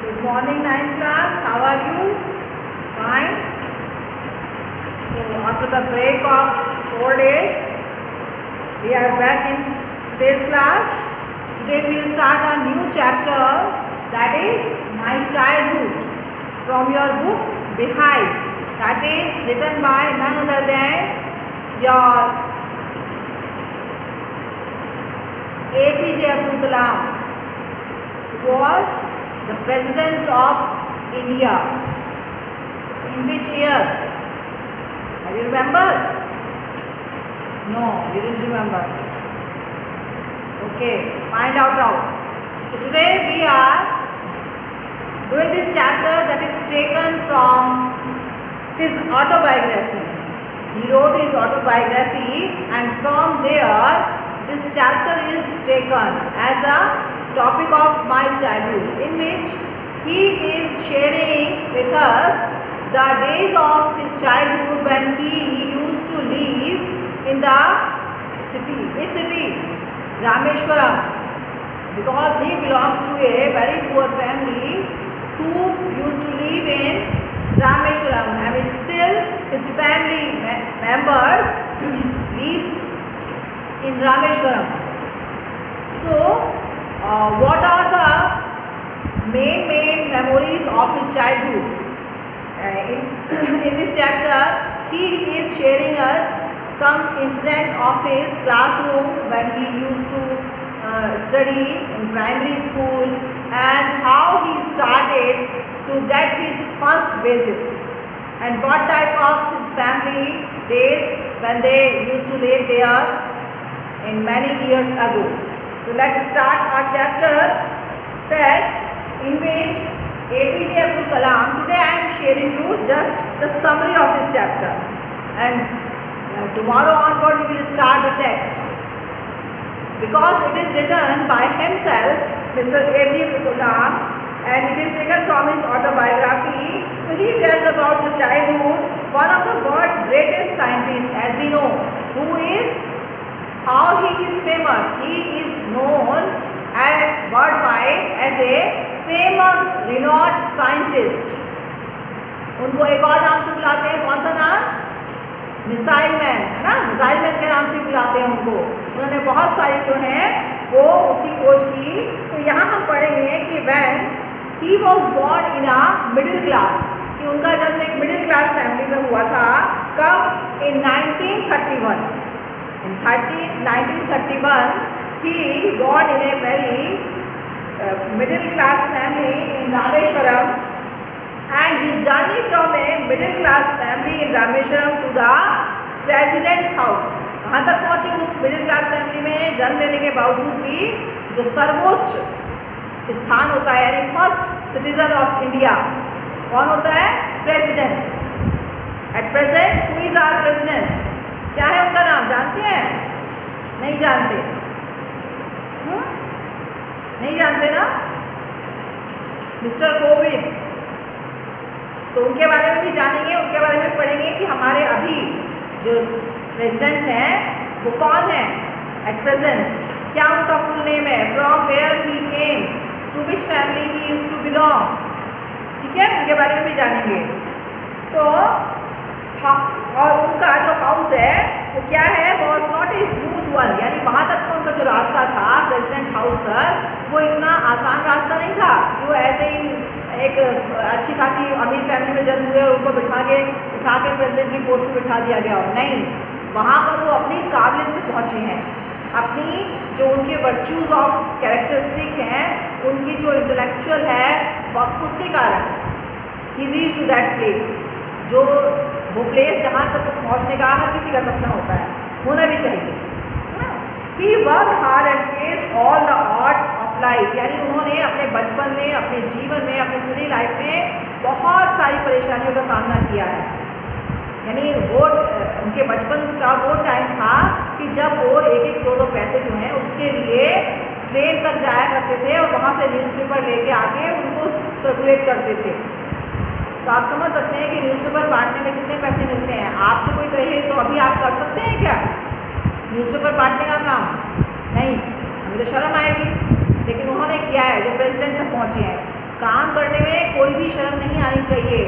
Good morning, ninth class. How are you? Fine. So after the break of 4 days, we are back in today's class. Today we will start a new chapter, that is My Childhood, from your book Behind. That is written by none other than your APJ Abdul Kalam, who was the President of India. In which year? Have you remember? No, you didn't remember. Okay, find out now. So today we are doing this chapter that is taken from his autobiography. He wrote his autobiography, and from there this chapter is taken as a topic of my childhood, in which he is sharing with us the days of his childhood when he used to live in the city. Which city? Rameshwaram. Because he belongs to a very poor family who used to live in Rameshwaram. I mean, still his family members lives in Rameshwaram. So what are the main memories of his childhood? In this chapter, he is sharing us some incident of his classroom when he used to study in primary school, and how he started to get his first wages, and what type of his family days when they used to live there in many years ago. So let's start our chapter set, in which APJ Abdul Kalam. Today I am sharing you just the summary of this chapter, and tomorrow onward we will start the text, because it is written by himself, Mr. APJ Abdul Kalam, and it is taken from his autobiography. So he tells about the childhood, one of the world's greatest scientists, as we know, who is, how he is famous. He is known as worldwide as a famous renowned scientist. उनको एक और नाम से बुलाते हैं, कौन सा नाम? मिसाइल मैन, है ना? मिसाइल मैन के नाम से बुलाते हैं उनको। उन्होंने बहुत सारी जो हैं वो उसकी खोज की। तो यहाँ हम पढ़ेंगे कि when he was born in a middle class, कि उनका जन्म एक मिडिल क्लास फैमिली में हुआ था। कब? in 1931. In 1931, he born in a very middle class family in Rameshwaram, and his journey from a middle class family in Rameshwaram to the president's house, कहाँ तक पहुँचे? उस मिडिल क्लास फैमिली में जन्म लेने के बावजूद भी जो सर्वोच्च स्थान होता है, यानी फर्स्ट सिटीजन ऑफ इंडिया, कौन होता है? President. At present who is our president? क्या है उनका नाम? जानते हैं? नहीं जानते? नहीं जानते ना? मिस्टर कोविंद। तो उनके बारे में भी जानेंगे, उनके बारे में पढ़ेंगे कि हमारे अभी जो प्रेसिडेंट हैं वो कौन है एट प्रेजेंट, क्या उनका फुल नेम है, from where he came, to which family he used to belong. ठीक है, उनके बारे में भी जानेंगे। तो और उनका जो हाउस है वो क्या है? Was not a smooth one, यानी वहाँ तक का उनका जो रास्ता था प्रेसिडेंट हाउस तक, वो इतना आसान रास्ता नहीं था कि वो ऐसे ही एक अच्छी खासी अमीर फैमिली में जन्म हुए और उनको उठा के प्रेसिडेंट की पोस्ट पर बिठा दिया गया हो। नहीं, वहाँ पर वो अपनी काबिलियत से पहुँचे हैं, अपनी जो उनके वर्च्यूज़ ऑफ कैरेक्टरिस्टिक हैं, उनकी जो इंटेलेक्चुअल है, उसके कारण ही रीच टू दैट प्लेस, जो वो प्लेस जहाँ तक पहुँचने का हर किसी का सपना होता है, होना भी चाहिए। He worked hard and faced all the odds of life, यानी उन्होंने अपने बचपन में, अपने जीवन में, अपनी स्टडी लाइफ में बहुत सारी परेशानियों का सामना किया है। यानी वो उनके बचपन का वो टाइम था कि जब वो एक दो पैसे जो हैं उसके लिए ट्रेन तक जाया करते थे और वहाँ से न्यूज़पेपर लेके आके उनको सर्कुलेट करते थे। तो आप समझ सकते हैं कि न्यूज़पेपर बांटने में कितने पैसे मिलते हैं। आपसे कोई कहे तो अभी आप कर सकते हैं क्या न्यूज़पेपर बांटने का काम? नहीं, हमें तो शर्म आएगी, लेकिन उन्होंने किया है जो प्रेसिडेंट तक पहुँचे हैं। काम करने में कोई भी शर्म नहीं आनी चाहिए।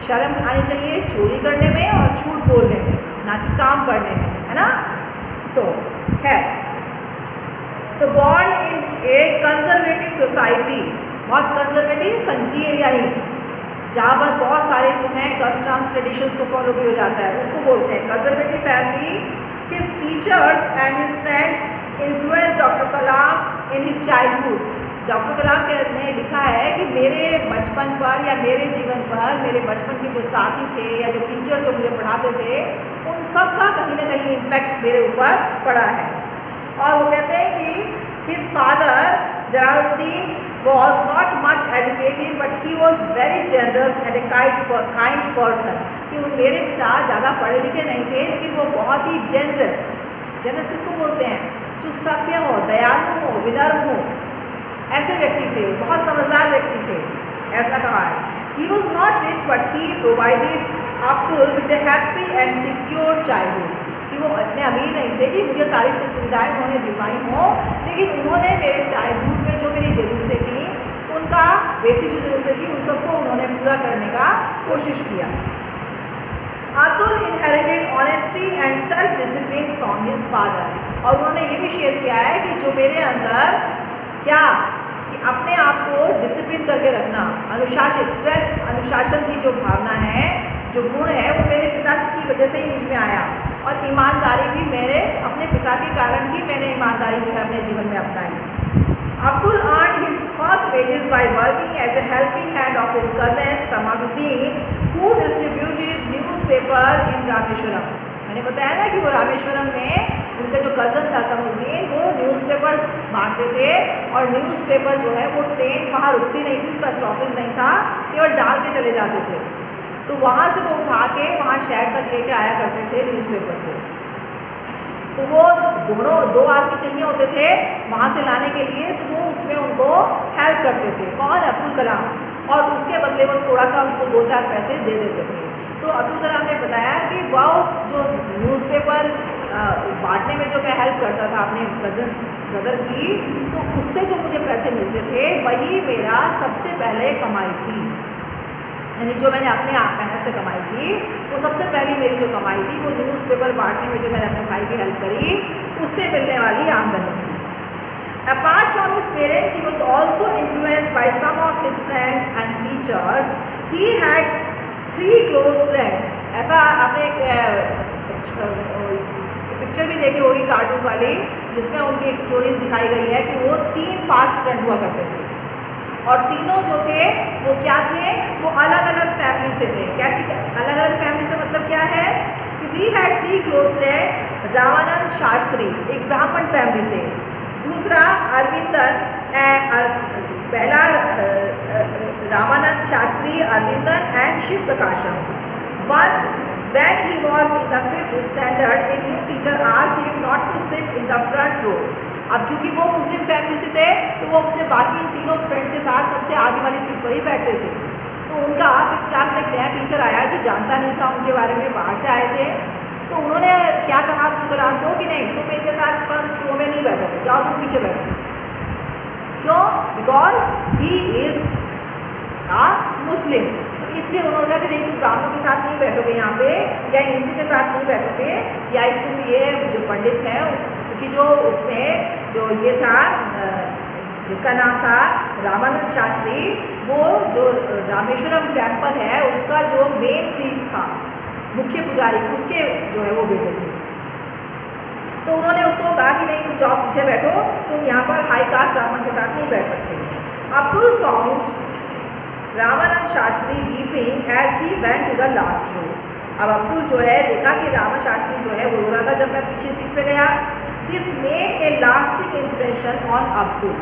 शर्म आनी चाहिए चोरी करने में और झूठ बोलने में, ना कि काम करने में, है ना। तो खैर, तो born in A conservative society, बहुत कंजर्वेटिव संकीर्ण यानी जहाँ पर बहुत सारे जो हैं कस्टम्स ट्रेडिशंस को फॉलो भी हो जाता है, उसको बोलते हैं conservative family. His teachers and his friends influence doctor Kalam in his childhood. Doctor Kalam ने लिखा है कि मेरे बचपन पर या मेरे जीवन पर मेरे बचपन के जो साथी थे या जो टीचर्स जो मुझे पढ़ाते थे, उन सब का कहीं ना कहीं इम्पैक्ट मेरे ऊपर पड़ा है। और वो कहते हैं कि his father Jalaluddin was not much educated but he was very generous and a kind person। कि मेरे पिता ज़्यादा पढ़े लिखे नहीं थे, लेकिन वो बहुत ही जेनरस किसको बोलते हैं, जो सभ्य हो, दयालु हो, विनम्र हो, ऐसे व्यक्ति थे, बहुत समझदार व्यक्ति थे, ऐसा कहा है। He was not rich but he provided Abdul with a happy and secure childhood। कि वो इतने अमीर नहीं थे कि मुझे सारी सुविधाएं उन्होंने दिलवाई हो, लेकिन उन्होंने मेरे चाइल्डहुड में जो मेरी ज़रूरतें थी, उनका बेसिक जो ज़रूरतें थी, उन सबको उन्होंने पूरा करने का कोशिश किया। Abdul inherited honesty and self discipline from his father. और उन्होंने ये भी शेयर किया है कि जो मेरे अंदर क्या कि अपने आप को डिसिप्लिन करके रखना, अनुशासित, स्वयं अनुशासन की जो भावना है, जो गुण है, वो मेरे पिता की वजह से ही मुझ में आया। और ईमानदारी भी मेरे अपने पिता के कारण ही मैंने ईमानदारी जो है अपने जीवन में अपनाई। Abdul earned his first wages by working as a helping hand of his cousin Samsuddin who distributed newspaper in Rameswaram. मैंने बताया ना कि वो रामेश्वरम में उनका जो कज़न था समाजुद्दीन, वो न्यूज़पेपर बांटते थे। और न्यूज़पेपर जो है वो ट्रेन वहाँ रुकती नहीं थी, उसका स्टॉपेज नहीं था, केवल डाल के चले जाते थे। तो वहाँ से वो उठा के वहाँ शहर तक लेके आया करते थे न्यूज़पेपर को। तो वो दो आदमी चाहिए होते थे वहाँ से लाने के लिए, तो वो उसमें उनको हेल्प करते थे। कौन? अब्दुल कलाम। और उसके बदले वो थोड़ा सा उनको 2-4 पैसे दे देते थे। तो अब्दुल कलाम ने बताया कि वह जो न्यूज़पेपर बांटने में जो मैं हेल्प करता था अपने कज़न्स ब्रदर की, तो उससे जो मुझे पैसे मिलते थे वही मेरा सबसे पहले कमाई थी। यानी जो मैंने अपने आप मेहनत से कमाई थी, वो सबसे पहली मेरी जो कमाई थी वो न्यूज़पेपर बांटने में जो मैंने अपने भाई की हेल्प करी, उससे मिलने वाली आमदनी थी। Apart from his parents he was also influenced by some of his friends and teachers. He had 3 close friends. ऐसा आपने पिक्चर भी देखी होगी कार्टून वाली, जिसमें उनकी एक स्टोरी दिखाई गई है कि वो 3 फास्ट फ्रेंड हुआ करते थे। और तीनों जो थे वो क्या थे, वो अलग अलग फैमिली से थे। कैसी अलग अलग फैमिली से मतलब क्या है कि we had 3 close friend. Ramanand Shastri एक ब्राह्मण फैमिली से, दूसरा अरविंदन, पहला Ramanand Shastri, Aravindan and Shiv Prakasam. Once when he was in the 5th standard, a new teacher asked him not to sit in the front row। अब क्योंकि वो मुस्लिम फैमिली से थे, तो वो अपने बाकी तीनों फ्रेंड के साथ सबसे आगे वाली सीट पर ही बैठते थे। तो उनका 5th क्लास में एक नया टीचर आया जो जानता नहीं था उनके बारे में, बाहर से आए थे। तो उन्होंने क्या कहा अब्दुल कलाम को कि नहीं, तुम इनके साथ फर्स्ट रो में नहीं बैठोगे, जाओ तुम पीछे बैठो। क्यों? बिकॉज ही इज़ आ मुस्लिम। तो इसलिए उन्होंने कहा कि नहीं, तुम ब्राह्मणों के साथ नहीं बैठोगे यहाँ पे, या हिंदू के साथ नहीं बैठोगे, या तुम ये जो पंडित हैं, क्योंकि जो उसमें जो ये था जिसका नाम था रामानंद शास्त्री, वो जो रामेश्वरम टेम्पल है उसका जो मेन प्रीस्ट था, मुख्य पुजारी, उसके जो है वो बेटे थे। तो उन्होंने उसको कहा कि नहीं, तुम जाओ पीछे बैठो, तुम यहाँ पर हाई कास्ट ब्राह्मण के साथ नहीं बैठ सकते। Abdul found Ramanand Shastri weeping as he went to the last row. अब अब्दुल जो है देखा कि रामा शास्त्री जो है वो रो रहा था जब मैं पीछे सीट पे गया। This made a lasting impression on Abdul,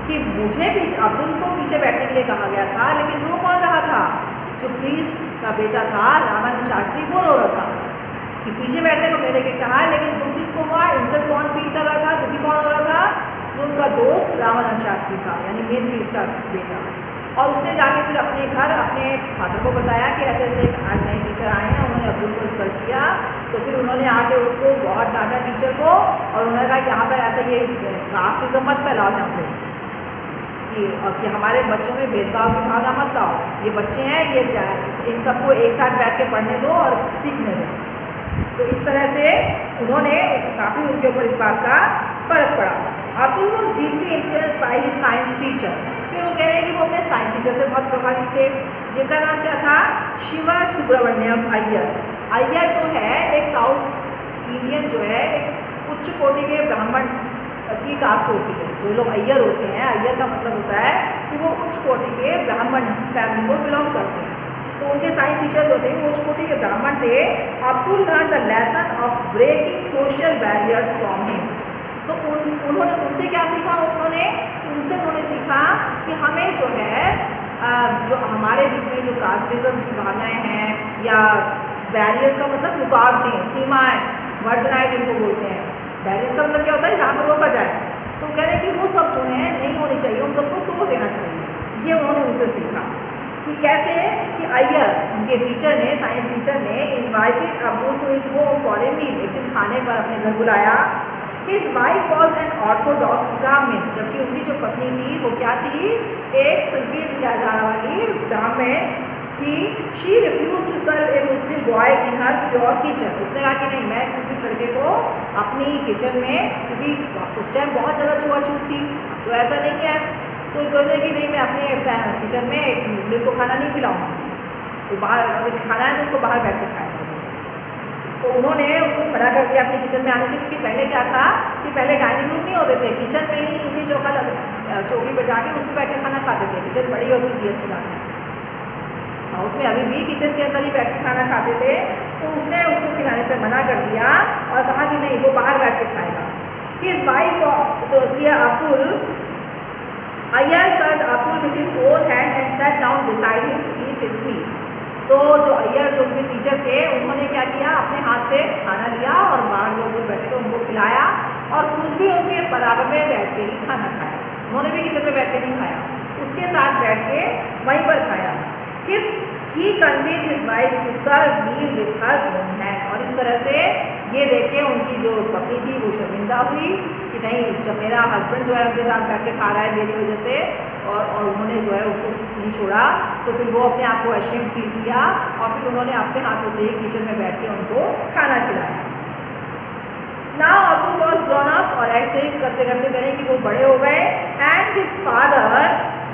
कि मुझे भी अब्दुल को पीछे बैठने के लिए कहा गया था, लेकिन रो कौन रहा था? जो प्रीस्ट का बेटा था रामानंद शास्त्री, वो रो रहा था कि पीछे बैठने को मैंने कहा, लेकिन दुख किसको हुआ? इंसल्ट कौन फील कर रहा था? दुखी कौन हो रहा था? जो उनका दोस्त रामानंद शास्त्री था, यानी मेन प्रीस्ट का बेटा। और उसने जाके फिर अपने घर अपने फादर को बताया कि ऐसे ऐसे आज नए टीचर आए हैं, उन्होंने अब्दुल को इंसल्ट किया। तो फिर उन्होंने आके उसको बहुत डांटा टीचर को, और उन्होंने कहा यहाँ पर ऐसा ये कास्टिज्म मत फैलाओ यहाँ पे। कि हमारे बच्चों में भेदभाव की भावना मत लाओ, ये बच्चे हैं, ये इन सबको एक साथ बैठ के पढ़ने दो और सीखने दो। तो इस तरह से उन्होंने काफ़ी उनके ऊपर इस बात का फ़र्क पड़ा। Abdul was deeply influenced by his science teacher. फिर वो कह रहे हैं कि वो अपने साइंस टीचर से बहुत प्रभावित थे, जिनका नाम क्या था, शिवा सुब्रमण्यम अय्यर। अय्यर जो है एक साउथ इंडियन जो है एक उच्च कोटि के ब्राह्मण की कास्ट होती है। जो लोग अय्यर होते हैं, अय्यर का मतलब होता है कि वो उच्च कोटि के ब्राह्मण फैमिली को बिलोंग करते हैं। तो उनके साइंस टीचर जो थे वो उच्च कोटि के ब्राह्मण थे। Abdul learn the lesson of breaking social barriers from him. तो उन्होंने उनसे क्या सीखा, उन्होंने सीखा कि हमें जो है जो हमारे बीच में जो कास्टिज्म की भावनाएं हैं या बैरियर्स का मतलब रुकावटें, सीमाएं, वर्जनाएं जिनको बोलते हैं, बैरियर्स का मतलब क्या होता है, जहाँ पर रोका जाए। तो कह रहे हैं कि वो सब जो है नहीं होनी चाहिए, उन सबको तोड़ देना चाहिए। ये उन्होंने उनसे सीखा कि कैसे, कि अय्यर उनके टीचर ने, साइंस टीचर ने invited Abdul to his home for a meal. एक दिन खाने पर अपने घर बुलाया। His wife was an orthodox Brahmin, जबकि उनकी जो पत्नी थी वो क्या थी, एक संकीर्ण विचारधारा वाली ब्राह्मण थी। She refuse to serve a Muslim boy in her pure kitchen. उसने कहा कि नहीं, मैं एक मुस्लिम लड़के को अपनी किचन में, क्योंकि उस टाइम बहुत ज़्यादा छुआछूत थी, तो ऐसा नहीं है, तो कहने कि नहीं, मैं अपने किचन में एक मुस्लिम को खाना नहीं खिलाऊंगी, तो बाहर अगर खाना है तो उसको बाहर बैठ के खाएगा। तो उन्होंने उसको मना कर दिया अपनी किचन में आने से, क्योंकि पहले क्या था कि पहले डाइनिंग रूम नहीं होते थे, किचन में ही नीचे चौकी बैठा के उसमें बैठ के खाना खाते थे। किचन बड़ी होती थी अच्छी खासी, साउथ में अभी भी किचन के अंदर ही बैठ के खाना खाते थे। तो उसने उसको खिलाने से मना कर दिया और कहा कि नहीं, वो बाहर बैठ के खाएगा। हिज वाइफ, तो इसलिए Abdul Iyer served Abdul with his own hand and sat down beside him to eat his meal. तो जो अय्यर जो उनके टीचर थे, उन्होंने क्या किया, अपने हाथ से खाना लिया और बाहर जो लोग बैठे थे उनको खिलाया और खुद भी उनके बराबर में बैठ के ही खाना खाया। उन्होंने भी किचन में बैठ के नहीं खाया, उसके साथ बैठ के वहीं पर खाया। He convinced his wife to serve meal with her own hand। और इस तरह से ये देख के उनकी जो पत्नी थी वो शर्मिंदा हुई कि नहीं, जब मेरा हस्बैंड जो है उनके साथ बैठ के खा रहा है मेरी वजह से, और उन्होंने जो है उसको नहीं छोड़ा, तो फिर वो अपने आप को अशेम्ड फील किया और फिर उन्होंने अपने हाथों से ही किचन में बैठ के उनको खाना खिलाया। Now Abdul was grown up, और ऐसे ही करते करते करें कि वो बड़े हो गए। And his father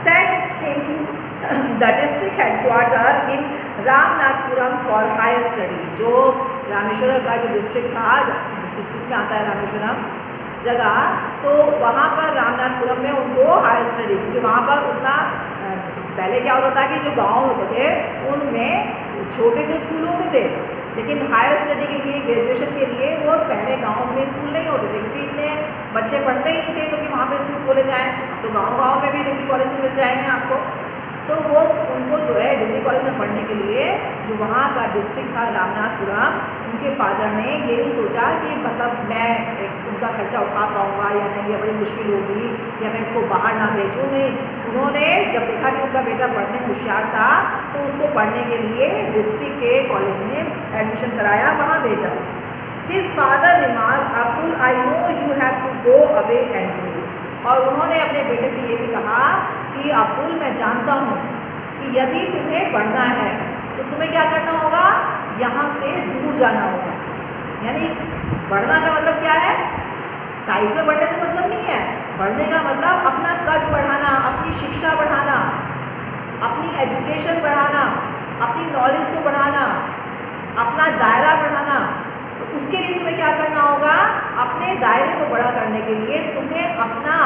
sent him to the district headquarter in Ramanathapuram for higher study. जो रामेश्वरम का जो डिस्ट्रिक्ट था, जिस डिस्ट्रिक्ट में आता है रामेश्वरम जगह, तो वहाँ पर रामनाथपुरम में उनको हायर स्टडी, क्योंकि वहाँ पर उतना पहले क्या होता था कि जो गांव होते थे उनमें छोटे तो स्कूल होते थे, लेकिन हायर स्टडी के लिए, ग्रेजुएशन के लिए वो पहले गाँव में स्कूल नहीं होते थे, क्योंकि इतने बच्चे पढ़ते ही नहीं थे, तो कि वहाँ पर स्कूल खोले जाएँ। तो गाँव में भी डिग्री कॉलेज मिल जाएंगे आपको, तो वो उनको जो है डिग्री कॉलेज में पढ़ने के लिए जो वहाँ का डिस्ट्रिक्ट था रामनाथपुरम, उनके फादर ने ये नहीं सोचा कि मतलब मैं उनका खर्चा उठा पाऊँगा या नहीं, या बड़ी मुश्किल होगी या मैं इसको बाहर ना भेजूँ। नहीं, उन्होंने जब देखा कि उनका बेटा पढ़ने में होशियार था तो उसको पढ़ने के लिए डिस्ट्रिक्ट के कॉलेज में एडमिशन कराया, वहाँ भेजा। His father remark, Abdul I know you have to go away and do. और उन्होंने अपने बेटे से ये भी कहा कि अब्दुल, मैं जानता हूँ कि यदि तुम्हें पढ़ना है तो तुम्हें क्या करना होगा, यहाँ से दूर जाना होगा। यानी बढ़ना का मतलब क्या है, साइज में बढ़ने से मतलब नहीं है, बढ़ने का मतलब अपना कद बढ़ाना, अपनी शिक्षा बढ़ाना, अपनी एजुकेशन बढ़ाना, अपनी नॉलेज को बढ़ाना, अपना दायरा बढ़ाना। तो उसके लिए तुम्हें क्या करना होगा, अपने दायरे को बड़ा करने के लिए तुम्हें अपना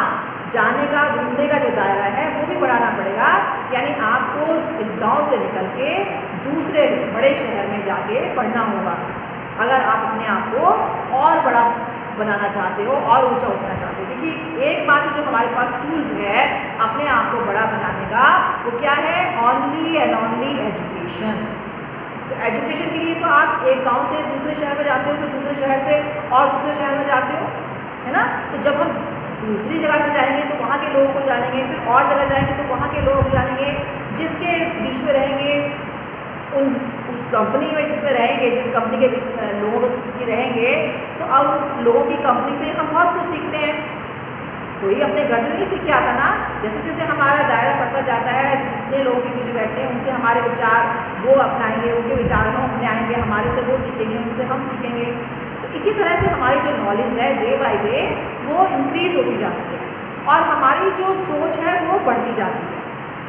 जाने का, घूमने का जो दायरा है वो भी बढ़ाना पड़ेगा। यानी आपको इस गांव से निकल के दूसरे बड़े शहर में जाके पढ़ना होगा, अगर आप अपने आप को और बड़ा बनाना चाहते हो और ऊंचा उठना चाहते हो। क्योंकि एकमात्र जो हमारे पास टूल है अपने आप को बड़ा बनाने का, वो क्या है, ओनली एंड ओनली एजुकेशन। तो एजुकेशन के लिए तो आप एक गांव से दूसरे शहर में जाते हो, फिर दूसरे शहर से और दूसरे शहर में जाते हो, है ना। तो जब हम दूसरी जगह पर जाएंगे तो वहाँ के लोगों को जानेंगे, फिर और जगह जाएंगे तो वहाँ के लोगों को जानेंगे, जिसके बीच में रहेंगे, उस कंपनी में जिसमें रहेंगे, जिस कंपनी के बीच लोगों की रहेंगे, तो अब लोगों की कंपनी से हम बहुत कुछ सीखते हैं। कोई अपने घर से नहीं सीख के आता ना। जैसे जैसे हमारा दायरा बढ़ता जाता है, जितने लोगों के बीच में बैठते हैं उनसे हमारे विचार वो अपनाएंगे, उनके विचार हम अपने आएंगे, हमारे से वो सीखेंगे, उनसे हम सीखेंगे। तो इसी तरह से हमारी जो नॉलेज है डे बाय डे वो इंक्रीज होती जाती है और हमारी जो सोच है वो बढ़ती जाती है।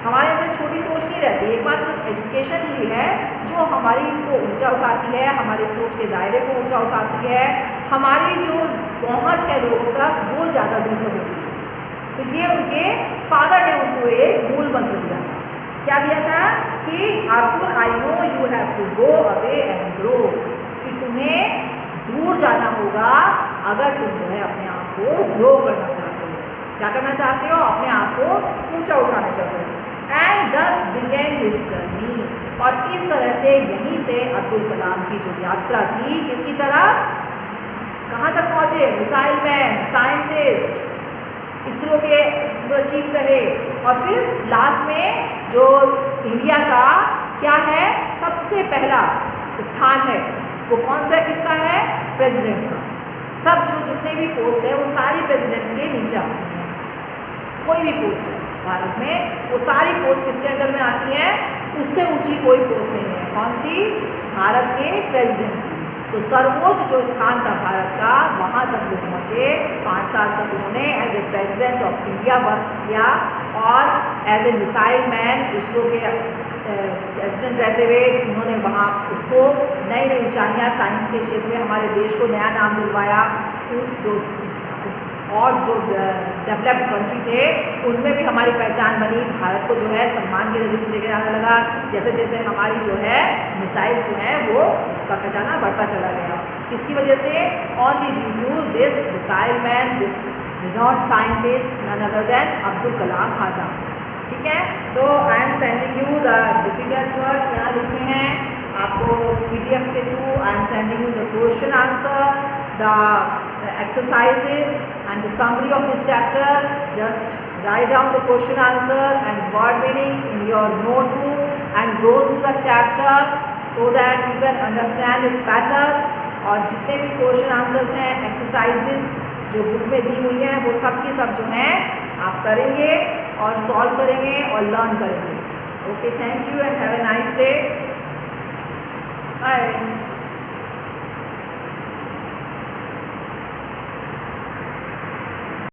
हमारे अंदर छोटी सोच नहीं रहती। एकमात्र एजुकेशन ही है जो हमारी को ऊंचा उठाती है, हमारी सोच के दायरे को ऊंचा उठाती है, हमारी जो पहुंच है लोगों तक वो ज़्यादा दूर तक होती है। तो ये उनके फादर ने उनको एक मूल मंत्र दिया था। क्या दिया था कि Abdul, I know you have to go away and grow, कि तुम्हें दूर जाना होगा अगर तुम जो है अपने आप को ग्रो करना चाहते हो। क्या करना चाहते हो? अपने आप को ऊंचा उठाना चाहते हो। एंड दस बिगेन हिज जर्नी, और इस तरह से यहीं से अब्दुल कलाम की जो यात्रा थी किसकी तरफ, कहाँ तक पहुँचे? मिसाइल मैन, साइंटिस्ट, इसरो के चीफ रहे, और फिर लास्ट में जो इंडिया का क्या है सबसे पहला स्थान है वो कौन सा किसका है? प्रेसिडेंट का। सब जो जितने भी पोस्ट है वो सारी प्रेसिडेंट्स के नीचे आती हैं। कोई भी पोस्ट है भारत में वो सारी पोस्ट किसके अंडर में आती हैं? उससे ऊंची कोई पोस्ट नहीं है। कौन सी? भारत के प्रेसिडेंट की। तो सर्वोच्च जो स्थान था भारत का वहाँ तक वो पहुँचे। 5 साल तक उन्होंने as a president of India work किया और as a missile man ISRO के प्रेसिडेंट रहते हुए उन्होंने वहाँ उसको नई नई ऊंचाइयाँ साइंस के क्षेत्र में हमारे देश को नया नाम दिलवाया। जो डेवलप्ड कंट्री थे उनमें भी हमारी पहचान बनी। भारत को जो है सम्मान की नज़र से देखा जाने लगा। जैसे जैसे हमारी जो है मिसाइल्स जो हैं वो उसका खजाना बढ़ता चला गया। किसकी वजह से? Only due to this missile man, this renowned scientist, none other than Abdul Kalam Azad. ठीक है, तो I am sending you the difficult words, यहाँ लिखे हैं आपको PDF के through. I am sending you the question answer, the exercises and the summary of this chapter. Just write down the question answer and word meaning in your notebook and go through the chapter so that you can understand it better. और जितने भी question answers हैं, exercises जो book में दी हुई हैं वो सब की सब जो हैं आप करेंगे और सॉल्व करेंगे और लर्न करेंगे। Okay, thank you and have a nice day. Bye.